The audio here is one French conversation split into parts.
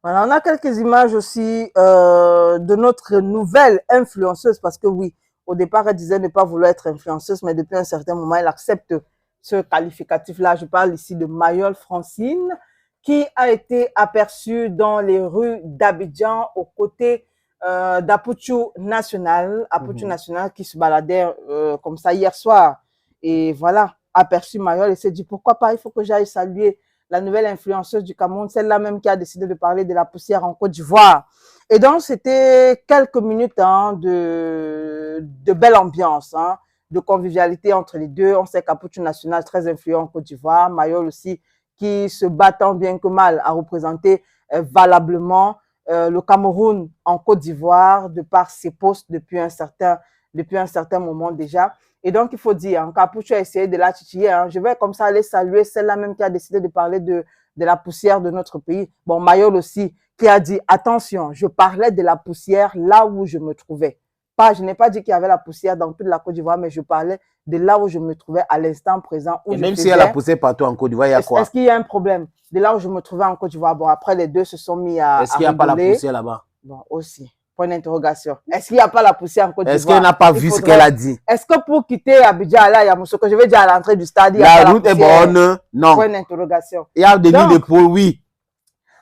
Voilà, on a quelques images aussi de notre nouvelle influenceuse, parce que oui, au départ, elle disait ne pas vouloir être influenceuse, mais depuis un certain moment, elle accepte ce qualificatif-là. Je parle ici de Mayol Francine, qui a été aperçue dans les rues d'Abidjan aux côtés d'Apouchou National, National qui se baladait comme ça hier soir. Et voilà, aperçu Mayol et s'est dit pourquoi pas, il faut que j'aille saluer la nouvelle influenceuse du Cameroun, celle-là même qui a décidé de parler de la poussière en Côte d'Ivoire. Et donc, c'était quelques minutes de belle ambiance, de convivialité entre les deux. On sait qu'Apouchou National, très influent en Côte d'Ivoire, Mayol aussi, qui se battant bien que mal à représenter valablement le Cameroun en Côte d'Ivoire de par ses postes depuis un certain moment déjà. Et donc, il faut dire, Apouchou a essayé de la titiller. Je vais comme ça aller saluer celle-là même qui a décidé de parler de la poussière de notre pays. Bon, Mayol aussi, qui a dit, attention, je parlais de la poussière là où je me trouvais. Je n'ai pas dit qu'il y avait la poussière dans toute la Côte d'Ivoire, mais je parlais de là où je me trouvais à l'instant présent. Et même s'il y a la poussière partout en Côte d'Ivoire, il y a quoi? Est-ce qu'il y a un problème? De là où je me trouvais en Côte d'Ivoire. Bon, après, les deux se sont mis à Est-ce qu'il n'y a pas la poussière là-bas? Bon, aussi. Point d'interrogation. Est-ce qu'il n'y a pas la poussière en Côte d'Ivoire? Est-ce qu'elle n'a pas vu ce qu'elle a dit? Est-ce que pour quitter Abidjan, là, il y a Moussoko, je vais dire à l'entrée du stade, il y a la route est bonne? Non. Point d'interrogation. Il y a des lignes de pôle, oui.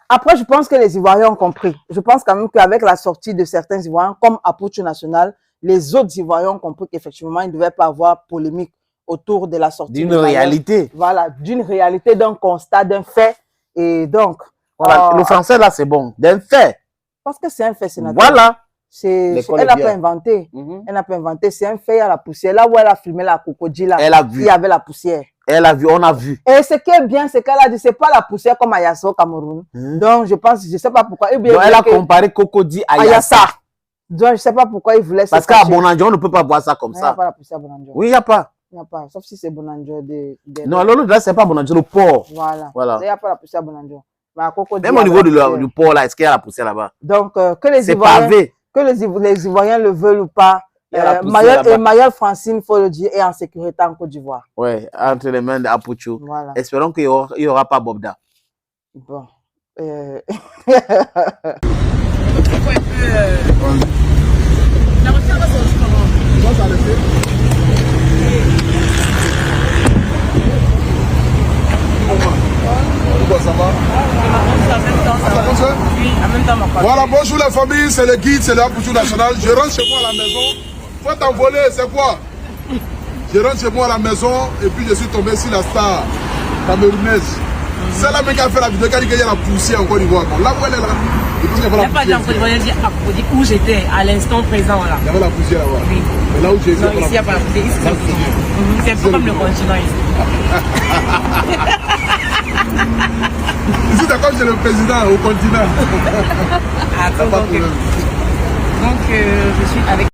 Après, je pense que les Ivoiriens ont compris. Je pense quand même qu'avec la sortie de certains Ivoiriens, comme Apouchou National, les autres Ivoiriens ont compris qu'effectivement, il ne devait pas avoir polémique autour de la sortie. D'une réalité. Voilà, d'une réalité, d'un constat, d'un fait. Et donc... Voilà, le français, là, c'est bon. D'un fait. Parce que c'est un fait, sénateur. Voilà. Elle n'a pas inventé. Elle n'a pas inventé. C'est un fait, il y a la poussière. Là où elle a filmé la crocodile, elle a vu. Il y avait la poussière. Elle a vu, on a vu. Et ce qui est bien, c'est qu'elle a dit, c'est pas la poussière comme à Yassa au Cameroun. Donc, je pense, je sais pas pourquoi. Donc, elle a comparé Cocody à Yassa. Donc, je sais pas pourquoi il voulait. Parce qu'à Bonanjo, on ne peut pas boire ça comme ça. Il n'y a pas la poussière à Bonanjo. Oui, il n'y a pas. Il n'y a pas. Sauf si c'est Bonanjo. Non, l'autre, là, c'est pas Bonanjo, le port. Voilà. Il n'y a pas la poussière à Bonanjo. Même au niveau du port, là, est-ce qu'il y a la poussière là-bas? Donc, que les Ivoiriens le veulent ou pas, Mayol Francine, il faut le dire, est en sécurité en Côte d'Ivoire. Oui, entre les mains d'Apouchou. Voilà. Espérons qu'il n'y aura pas Bobda. Bon. Ça va? Oui, en même temps, voilà, bonjour la famille, c'est le guide, c'est l'Apouchou National. Je rentre chez moi à la maison. Faut t'envoler, c'est quoi? Je rentre chez moi à la maison et puis je suis tombé sur la star camerounaise. C'est là même qui a fait la vidéo, qui a dit qu'il y a la poussière en Côte d'Ivoire. Là où elle est là, il n'y a pas de Côte d'Ivoire, il y a où j'étais à l'instant présent là. Il y avait la poussière là-bas. Oui. Mais là où j'étais. Non, ici il n'y a pas la poussière, ici c'est la poussière. C'est un peu comme le continent ici. Ici, c'est comme c'est le président au continent. Donc, je suis avec